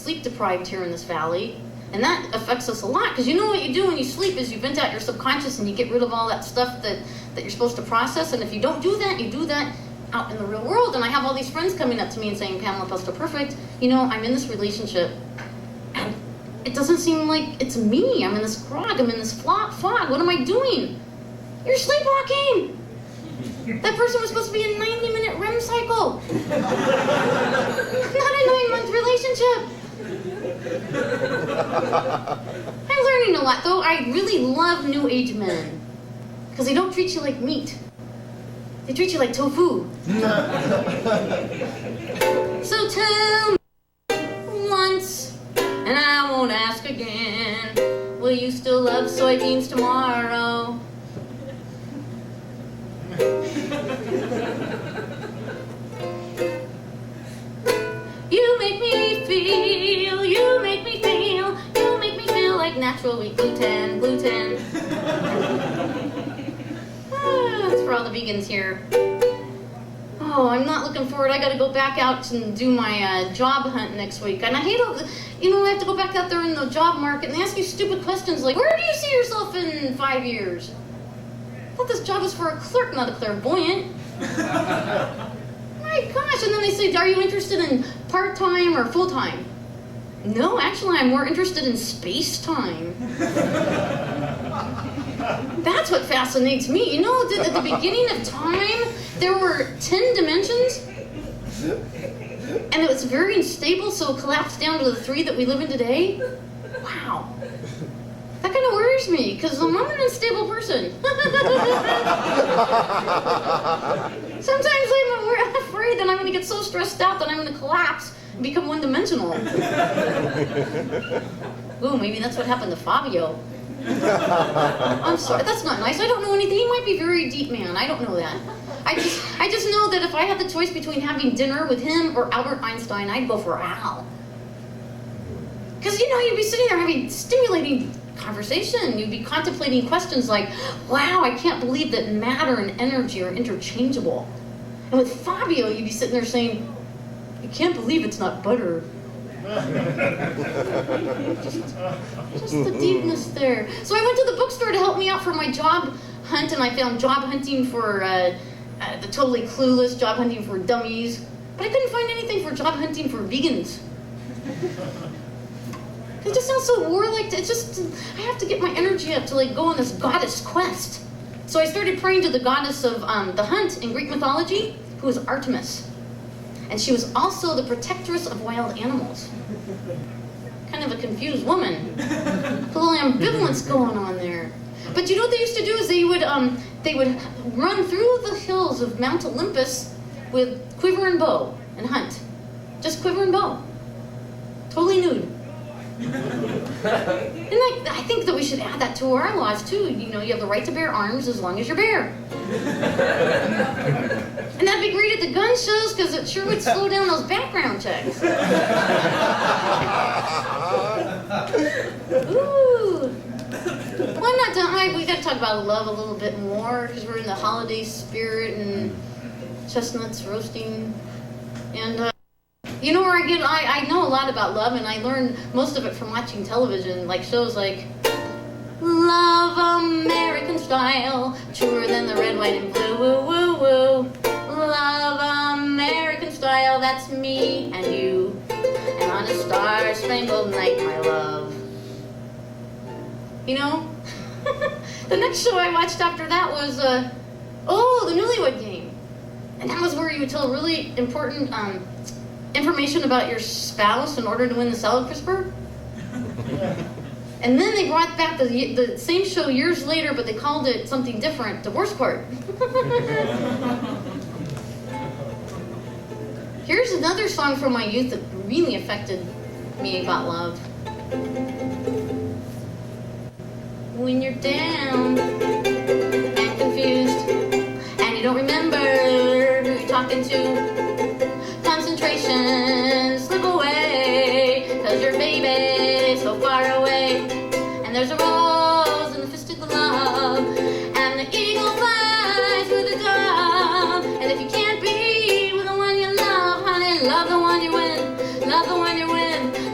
sleep deprived here in this valley. And that affects us a lot, because you know what you do when you sleep is you vent out your subconscious and you get rid of all that stuff that you're supposed to process. And if you don't do that, you do that out in the real world. And I have all these friends coming up to me and saying, Pamela Pesto Perfect, you know, I'm in this relationship and it doesn't seem like it's me. I'm in this grog, I'm in this fog. What am I doing? You're sleepwalking. That person was supposed to be a 90-minute REM cycle. Not a 9-month relationship. I'm learning a lot, though. I really love New Age men, because they don't treat you like meat. They treat you like tofu. So tell me once, and I won't ask again, will you still love soybeans tomorrow? You make me feel, you make me feel, you make me feel like natural wheat gluten. That's for all the vegans here. Oh, I'm not looking forward. I got to go back out and do my job hunt next week. And I hate all the, you know, I have to go back out there in the job market and they ask you stupid questions like, where do you see yourself in 5 years? I thought this job was for a clerk, not a clairvoyant. My gosh, and then they say, are you interested in part-time or full-time? No, actually, I'm more interested in space-time. That's what fascinates me. You know, at the beginning of time, there were 10 dimensions, and it was very unstable, so it collapsed down to the 3 that we live in today. Wow. That kind of worries me, because I'm an unstable person. Sometimes I'm afraid that I'm going to get so stressed out that I'm going to collapse and become one-dimensional. Ooh, maybe that's what happened to Fabio. I'm sorry, that's not nice. I don't know anything. He might be a very deep man. I don't know that. I just know that if I had the choice between having dinner with him or Albert Einstein, I'd go for Al. Because, you know, you'd be sitting there having stimulating conversation. You'd be contemplating questions like, wow, I can't believe that matter and energy are interchangeable. And with Fabio, you'd be sitting there saying, I can't believe it's not butter. just the deepness there. So I went to the bookstore to help me out for my job hunt, and I found job hunting for the totally clueless, job hunting for dummies. But I couldn't find anything for job hunting for vegans. It just sounds so warlike. I have to get my energy up to like go on this goddess quest. So I started praying to the goddess of the hunt in Greek mythology, who is Artemis. And she was also the protectress of wild animals. Kind of a confused woman. A little ambivalence going on there. But you know what they used to do is they would run through the hills of Mount Olympus with quiver and bow and hunt. Just quiver and bow. Totally nude. And I think that we should add that to our laws too. You know, you have the right to bear arms as long as you're bare. And that'd be great at the gun shows because it sure would slow down those background checks. Ooh. Well, I'm not done. We got to talk about love a little bit more because we're in the holiday spirit and chestnuts roasting. And you know where I know a lot about love, and I learned most of it from watching television, like shows like Love American Style, truer than the red, white, and blue, woo, woo, woo. Love American Style, that's me and you, and on a star-spangled night, my love. You know, the next show I watched after that was, the Newlywed Game. And that was where you would tell really important information about your spouse in order to win the salad crisper. And then they brought back the same show years later, but they called it something different, Divorce Court. Here's another song from my youth that really affected me about love. When you're down and confused and you don't remember who you're talking to, concentration, slip away, 'cause your baby's so far away. And there's a rose in the fisted glove, and the eagle flies with the dove. And if you can't be with the one you love, honey, love the one you win, love the one you win,